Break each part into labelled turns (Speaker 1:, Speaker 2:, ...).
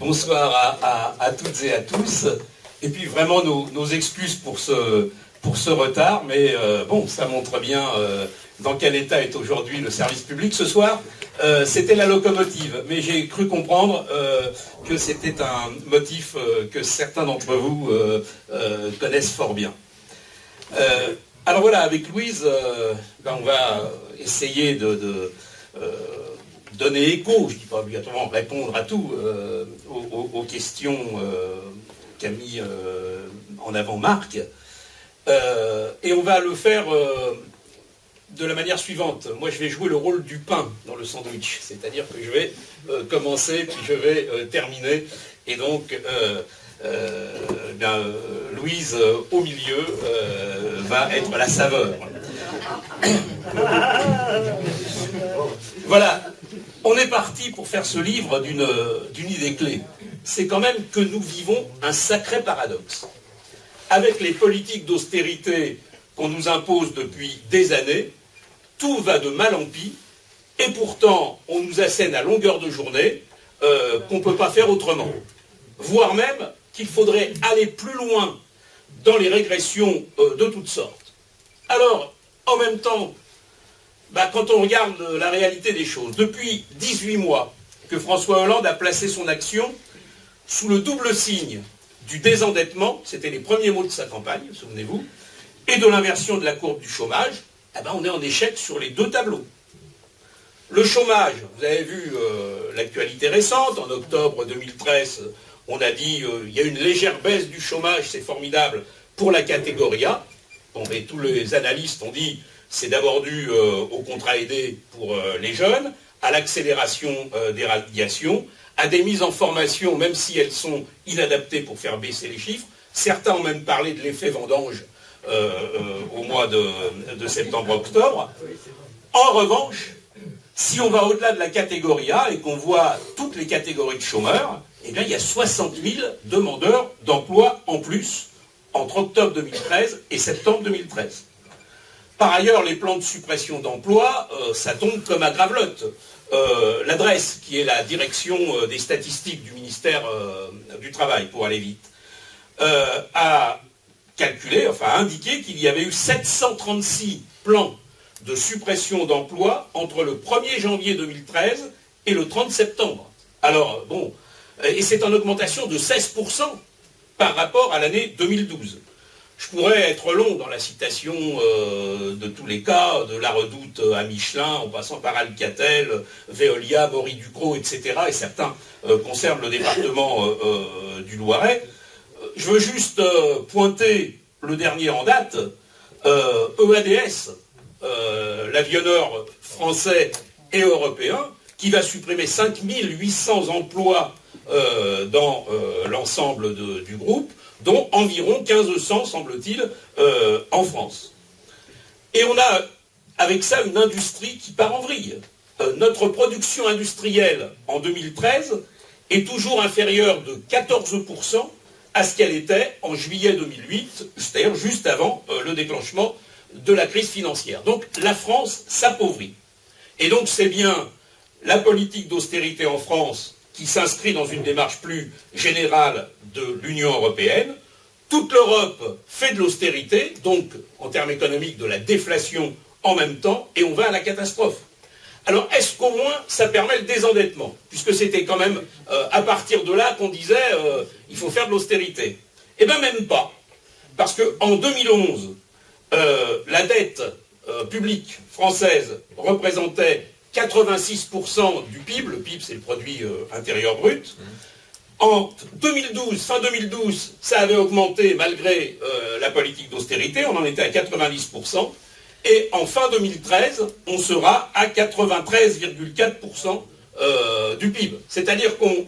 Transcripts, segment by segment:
Speaker 1: Bonsoir à toutes et à tous. Et puis vraiment nos excuses pour ce retard, mais bon, ça montre bien dans quel état est aujourd'hui le service public. Ce soir, c'était la locomotive, mais j'ai cru comprendre que c'était un motif que certains d'entre vous connaissent fort bien. Alors voilà, avec Louise, on va essayer de donner écho, je ne dis pas obligatoirement répondre à tout, aux questions qu'a mis en avant Marc. Et on va le faire de la manière suivante. Moi, je vais jouer le rôle du pain dans le sandwich, c'est-à-dire que je vais commencer, puis je vais terminer. Et donc, Louise, au milieu, va être la saveur. Voilà. On est parti pour faire ce livre d'une idée clé. C'est quand même que nous vivons un sacré paradoxe. Avec les politiques d'austérité qu'on nous impose depuis des années, tout va de mal en pis, et pourtant on nous assène à longueur de journée qu'on ne peut pas faire autrement. Voire même qu'il faudrait aller plus loin dans les régressions de toutes sortes. Alors, en même temps, quand on regarde la réalité des choses, depuis 18 mois que François Hollande a placé son action sous le double signe du désendettement, c'était les premiers mots de sa campagne, souvenez-vous, et de l'inversion de la courbe du chômage, on est en échec sur les deux tableaux. Le chômage, vous avez vu l'actualité récente, en octobre 2013, on a dit il y a une légère baisse du chômage, c'est formidable pour la catégorie A. Bon, mais tous les analystes ont dit c'est d'abord dû au contrat aidé pour les jeunes, à l'accélération des radiations, à des mises en formation, même si elles sont inadaptées pour faire baisser les chiffres. Certains ont même parlé de l'effet vendange au mois de septembre-octobre. En revanche, si on va au-delà de la catégorie A et qu'on voit toutes les catégories de chômeurs, il y a 60 000 demandeurs d'emploi en plus entre octobre 2013 et septembre 2013. Par ailleurs, les plans de suppression d'emplois, ça tombe comme à gravelotte. L'adresse, qui est la direction des statistiques du ministère du Travail, pour aller vite, a calculé, a indiqué qu'il y avait eu 736 plans de suppression d'emplois entre le 1er janvier 2013 et le 30 septembre. Alors, bon, et c'est en augmentation de 16% par rapport à l'année 2012. Je pourrais être long dans la citation de tous les cas, de la Redoute à Michelin, en passant par Alcatel, Veolia, Maury Ducrot, etc. Et certains concernent le département du Loiret. Je veux juste pointer le dernier en date, EADS, l'avionneur français et européen, qui va supprimer 5800 emplois dans l'ensemble du groupe, dont environ 1500, semble-t-il, en France. Et on a, avec ça, une industrie qui part en vrille. Notre production industrielle, en 2013, est toujours inférieure de 14% à ce qu'elle était en juillet 2008, c'est-à-dire juste avant le déclenchement de la crise financière. Donc la France s'appauvrit. Et donc c'est bien la politique d'austérité en France qui s'inscrit dans une démarche plus générale de l'Union européenne. Toute l'Europe fait de l'austérité, donc en termes économiques de la déflation en même temps, et on va à la catastrophe. Alors est-ce qu'au moins ça permet le désendettement, puisque c'était quand même à partir de là qu'on disait il faut faire de l'austérité. Eh bien même pas, parce qu'en 2011, la dette publique française représentait 86% du PIB, le PIB c'est le produit intérieur brut. En 2012, fin 2012, ça avait augmenté malgré la politique d'austérité, on en était à 90%, et en fin 2013, on sera à 93,4% du PIB. C'est-à-dire qu'on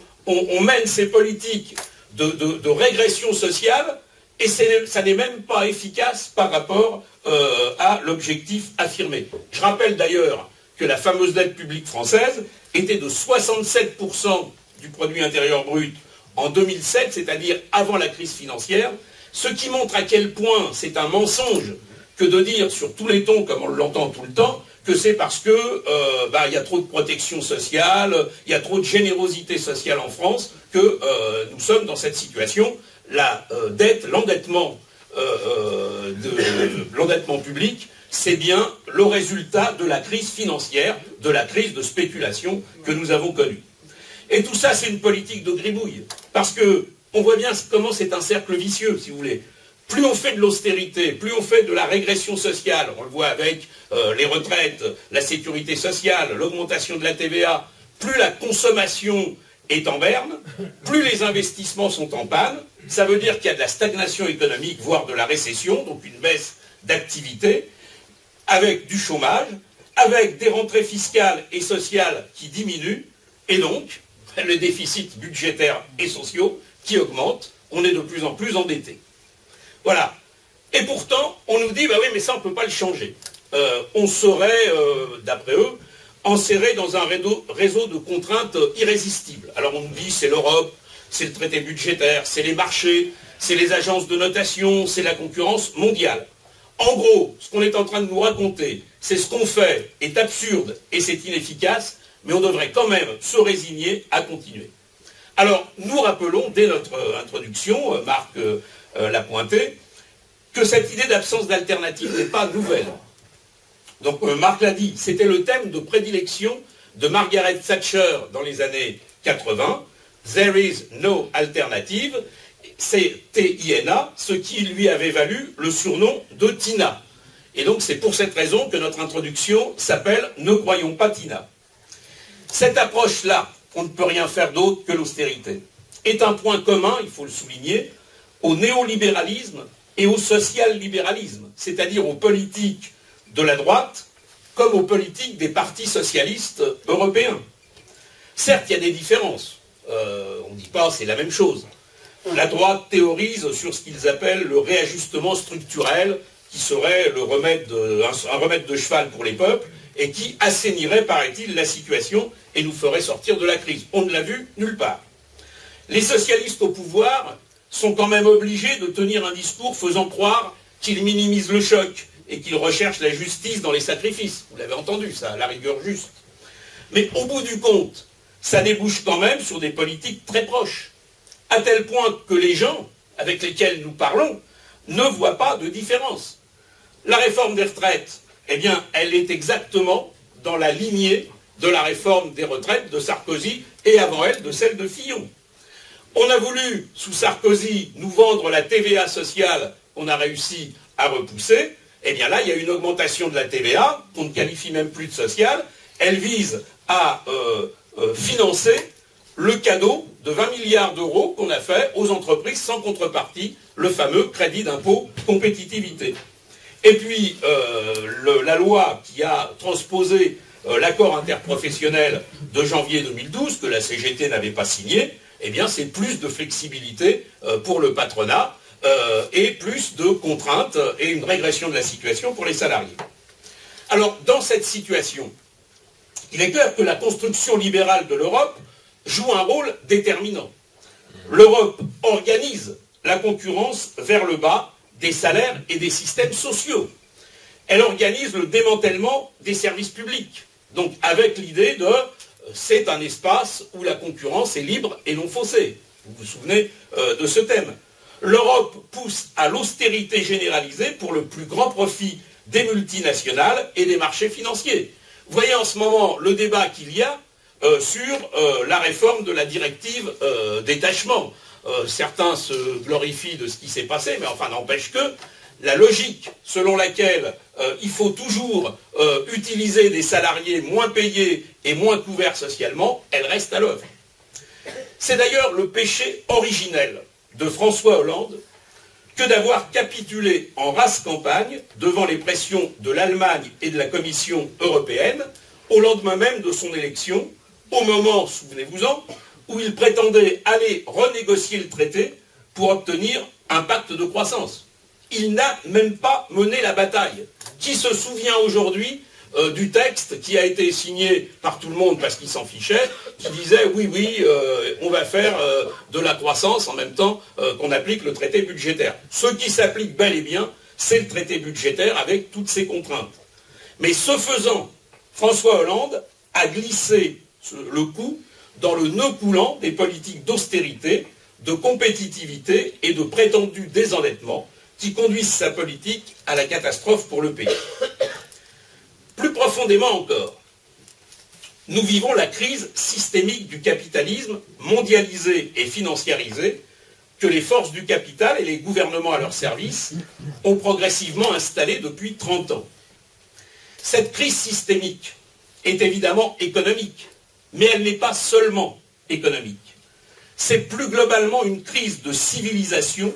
Speaker 1: mène ces politiques de régression sociale, et ça n'est même pas efficace par rapport à l'objectif affirmé. Je rappelle d'ailleurs que la fameuse dette publique française était de 67% du produit intérieur brut en 2007, c'est-à-dire avant la crise financière, ce qui montre à quel point c'est un mensonge que de dire sur tous les tons, comme on l'entend tout le temps, que c'est parce que il y a trop de protection sociale, il y a trop de générosité sociale en France que nous sommes dans cette situation. La dette, l'endettement public, c'est bien le résultat de la crise financière, de la crise de spéculation que nous avons connue. Et tout ça, c'est une politique de gribouille. Parce que on voit bien comment c'est un cercle vicieux, si vous voulez. Plus on fait de l'austérité, plus on fait de la régression sociale, on le voit avec les retraites, la sécurité sociale, l'augmentation de la TVA, plus la consommation est en berne, plus les investissements sont en panne, ça veut dire qu'il y a de la stagnation économique, voire de la récession, donc une baisse d'activité, avec du chômage, avec des rentrées fiscales et sociales qui diminuent, et donc les déficits budgétaires et sociaux qui augmentent, on est de plus en plus endetté. Voilà. Et pourtant, on nous dit, bah oui, mais ça, on ne peut pas le changer. On serait, d'après eux, enserré dans un réseau de contraintes irrésistibles. Alors on nous dit, c'est l'Europe, c'est le traité budgétaire, c'est les marchés, c'est les agences de notation, c'est la concurrence mondiale. En gros, ce qu'on est en train de nous raconter, c'est ce qu'on fait est absurde et c'est inefficace, mais on devrait quand même se résigner à continuer. Alors, nous rappelons, dès notre introduction, Marc l'a pointé, que cette idée d'absence d'alternative n'est pas nouvelle. Donc, Marc l'a dit, c'était le thème de prédilection de Margaret Thatcher dans les années 80. There is no alternative. C'est T-I-N-A, ce qui lui avait valu le surnom de Tina. Et donc, c'est pour cette raison que notre introduction s'appelle « Ne croyons pas Tina ». Cette approche-là, on ne peut rien faire d'autre que l'austérité, est un point commun, il faut le souligner, au néolibéralisme et au social-libéralisme, c'est-à-dire aux politiques de la droite comme aux politiques des partis socialistes européens. Certes, il y a des différences. On ne dit pas c'est la même chose. La droite théorise sur ce qu'ils appellent le réajustement structurel, qui serait un remède de cheval pour les peuples, et qui assainirait, paraît-il, la situation et nous ferait sortir de la crise. On ne l'a vu nulle part. Les socialistes au pouvoir sont quand même obligés de tenir un discours faisant croire qu'ils minimisent le choc et qu'ils recherchent la justice dans les sacrifices. Vous l'avez entendu, ça, à la rigueur juste. Mais au bout du compte, ça débouche quand même sur des politiques très proches, à tel point que les gens avec lesquels nous parlons ne voient pas de différence. La réforme des retraites, eh bien, elle est exactement dans la lignée de la réforme des retraites de Sarkozy et avant elle de celle de Fillon. On a voulu, sous Sarkozy, nous vendre la TVA sociale qu'on a réussi à repousser. Eh bien là, il y a une augmentation de la TVA, qu'on ne qualifie même plus de sociale. Elle vise à financer le cadeau de 20 milliards d'euros qu'on a fait aux entreprises sans contrepartie, le fameux crédit d'impôt compétitivité. Et puis, la loi qui a transposé l'accord interprofessionnel de janvier 2012, que la CGT n'avait pas signé, eh bien, c'est plus de flexibilité pour le patronat et plus de contraintes et une régression de la situation pour les salariés. Alors, dans cette situation, il est clair que la construction libérale de l'Europe joue un rôle déterminant. L'Europe organise la concurrence vers le bas des salaires et des systèmes sociaux. Elle organise le démantèlement des services publics. Donc avec l'idée de c'est un espace où la concurrence est libre et non faussée. Vous vous souvenez de ce thème. L'Europe pousse à l'austérité généralisée pour le plus grand profit des multinationales et des marchés financiers. Vous voyez en ce moment le débat qu'il y a sur la réforme de la directive détachement. Certains se glorifient de ce qui s'est passé, mais enfin n'empêche que la logique selon laquelle il faut toujours utiliser des salariés moins payés et moins couverts socialement, elle reste à l'œuvre. C'est d'ailleurs le péché originel de François Hollande que d'avoir capitulé en rase campagne devant les pressions de l'Allemagne et de la Commission européenne au lendemain même de son élection, au moment, souvenez-vous-en, où il prétendait aller renégocier le traité pour obtenir un pacte de croissance. Il n'a même pas mené la bataille. Qui se souvient aujourd'hui du texte qui a été signé par tout le monde parce qu'il s'en fichait, qui disait oui, on va faire de la croissance en même temps qu'on applique le traité budgétaire. Ce qui s'applique bel et bien, c'est le traité budgétaire avec toutes ses contraintes. Mais ce faisant, François Hollande a glissé le coup dans le nœud coulant des politiques d'austérité, de compétitivité et de prétendu désendettement qui conduisent sa politique à la catastrophe pour le pays. Plus profondément encore, nous vivons la crise systémique du capitalisme mondialisé et financiarisé que les forces du capital et les gouvernements à leur service ont progressivement installé depuis 30 ans. Cette crise systémique est évidemment économique, mais elle n'est pas seulement économique. C'est plus globalement une crise de civilisation,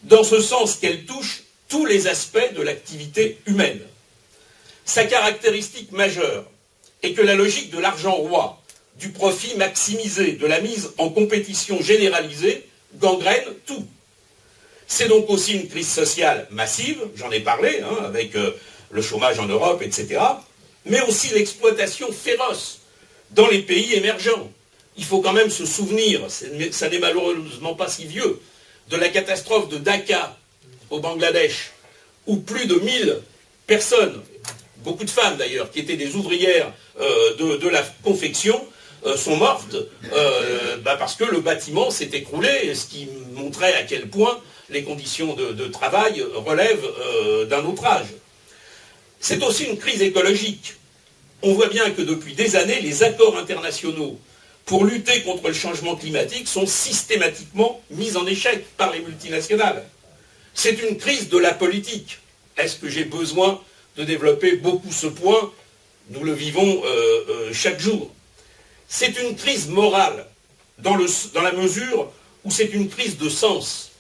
Speaker 1: dans ce sens qu'elle touche tous les aspects de l'activité humaine. Sa caractéristique majeure est que la logique de l'argent roi, du profit maximisé, de la mise en compétition généralisée, gangrène tout. C'est donc aussi une crise sociale massive, j'en ai parlé, avec le chômage en Europe, etc., mais aussi l'exploitation féroce dans les pays émergents. Il faut quand même se souvenir, ça n'est malheureusement pas si vieux, de la catastrophe de Dhaka au Bangladesh, où plus de 1000 personnes, beaucoup de femmes d'ailleurs, qui étaient des ouvrières de la confection, sont mortes parce que le bâtiment s'est écroulé, ce qui montrait à quel point les conditions de travail relèvent d'un autre âge. C'est aussi une crise écologique. On voit bien que depuis des années, les accords internationaux pour lutter contre le changement climatique sont systématiquement mis en échec par les multinationales. C'est une crise de la politique. Est-ce que j'ai besoin de développer beaucoup ce point? Nous le vivons chaque jour. C'est une crise morale, dans la mesure où c'est une crise de sens,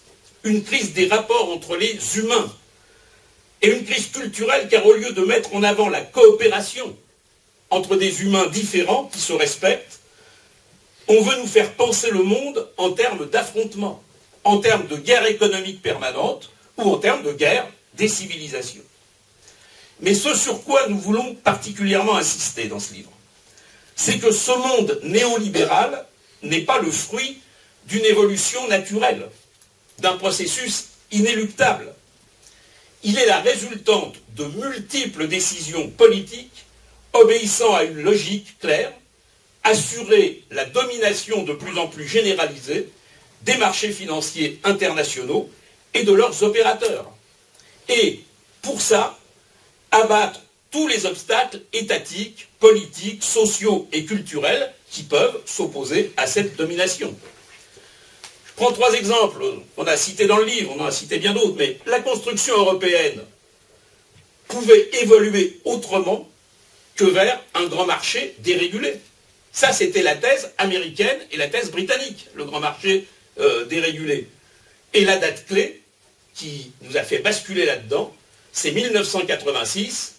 Speaker 1: une crise des rapports entre les humains, et une crise culturelle, car au lieu de mettre en avant la coopération entre des humains différents qui se respectent, on veut nous faire penser le monde en termes d'affrontement, en termes de guerre économique permanente ou en termes de guerre des civilisations. Mais ce sur quoi nous voulons particulièrement insister dans ce livre, c'est que ce monde néolibéral n'est pas le fruit d'une évolution naturelle, d'un processus inéluctable. Il est la résultante de multiples décisions politiques obéissant à une logique claire, assurer la domination de plus en plus généralisée des marchés financiers internationaux et de leurs opérateurs. Et pour ça, abattre tous les obstacles étatiques, politiques, sociaux et culturels qui peuvent s'opposer à cette domination. Je prends 3 exemples, on a cité dans le livre, on en a cité bien d'autres, mais la construction européenne pouvait évoluer autrement que vers un grand marché dérégulé. Ça, c'était la thèse américaine et la thèse britannique, le grand marché dérégulé. Et la date clé qui nous a fait basculer là-dedans, c'est 1986,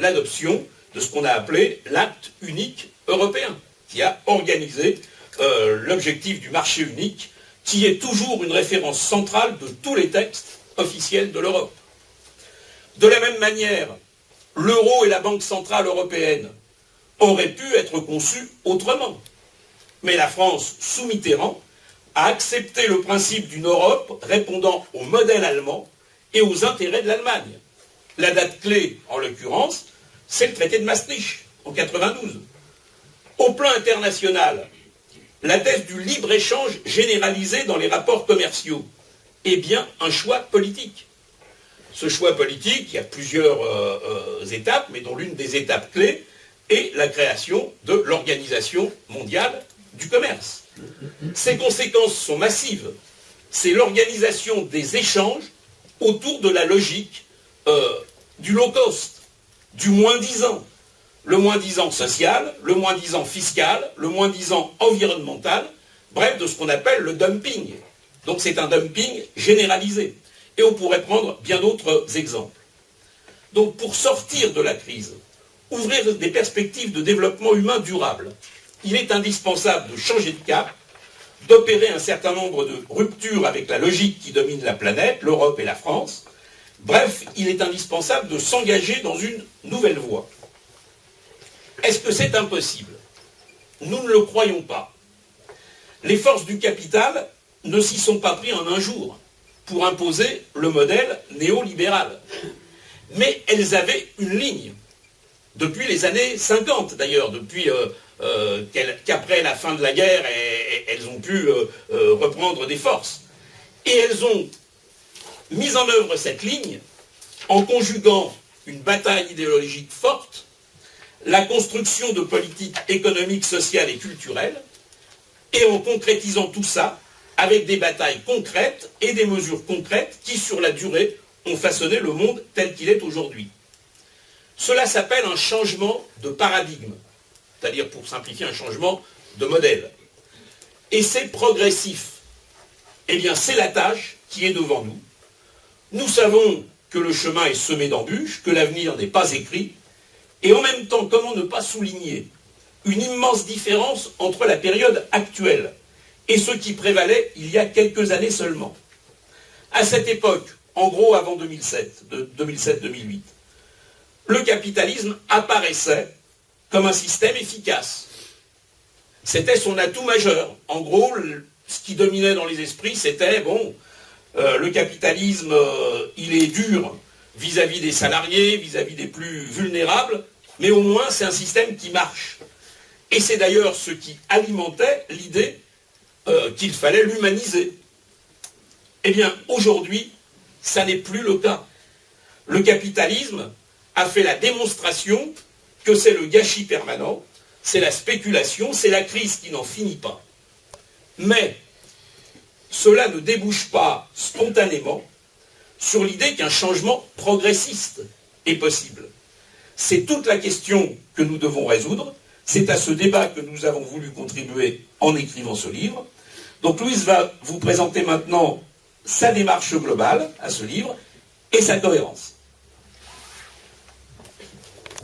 Speaker 1: l'adoption de ce qu'on a appelé l'acte unique européen, qui a organisé l'objectif du marché unique, qui est toujours une référence centrale de tous les textes officiels de l'Europe. De la même manière, l'euro et la Banque centrale européenne auraient pu être conçus autrement. Mais la France, sous Mitterrand, a accepté le principe d'une Europe répondant au modèle allemand et aux intérêts de l'Allemagne. La date clé, en l'occurrence, c'est le traité de Maastricht, en 1992. Au plan international, la thèse du libre-échange généralisé dans les rapports commerciaux est bien un choix politique. Ce choix politique, il y a plusieurs étapes, mais dont l'une des étapes clés est la création de l'Organisation mondiale du commerce. Ses conséquences sont massives. C'est l'organisation des échanges autour de la logique du low cost, du moins-disant. Le moins-disant social, le moins-disant fiscal, le moins-disant environnemental, bref, de ce qu'on appelle le dumping. Donc c'est un dumping généralisé. Et on pourrait prendre bien d'autres exemples. Donc pour sortir de la crise, ouvrir des perspectives de développement humain durable, il est indispensable de changer de cap, d'opérer un certain nombre de ruptures avec la logique qui domine la planète, l'Europe et la France. Bref, il est indispensable de s'engager dans une nouvelle voie. Est-ce que c'est impossible? Nous ne le croyons pas. Les forces du capital ne s'y sont pas pris en un jour pour imposer le modèle néolibéral. mais elles avaient une ligne. Depuis les années 50 d'ailleurs, depuis qu'après la fin de la guerre, elles ont pu reprendre des forces. Et elles ont mis en œuvre cette ligne en conjuguant une bataille idéologique forte, la construction de politiques économiques, sociales et culturelles, et en concrétisant tout ça avec des batailles concrètes et des mesures concrètes qui, sur la durée, ont façonné le monde tel qu'il est aujourd'hui. Cela s'appelle un changement de paradigme, c'est-à-dire, pour simplifier, un changement de modèle. Et c'est progressif. Eh bien, c'est la tâche qui est devant nous. Nous savons que le chemin est semé d'embûches, que l'avenir n'est pas écrit, et en même temps, comment ne pas souligner une immense différence entre la période actuelle et ce qui prévalait il y a quelques années seulement. À cette époque, en gros avant 2007-2008, le capitalisme apparaissait comme un système efficace. C'était son atout majeur. En gros, ce qui dominait dans les esprits, c'était, bon, le capitalisme, il est dur vis-à-vis des salariés, vis-à-vis des plus vulnérables, mais au moins c'est un système qui marche. Et c'est d'ailleurs ce qui alimentait l'idée qu'il fallait l'humaniser. Eh bien, aujourd'hui, ça n'est plus le cas. Le capitalisme a fait la démonstration que c'est le gâchis permanent, c'est la spéculation, c'est la crise qui n'en finit pas. Mais cela ne débouche pas spontanément sur l'idée qu'un changement progressiste est possible. C'est toute la question que nous devons résoudre. C'est à ce débat que nous avons voulu contribuer en écrivant ce livre. Donc Louise va vous présenter maintenant sa démarche globale à ce livre et sa cohérence.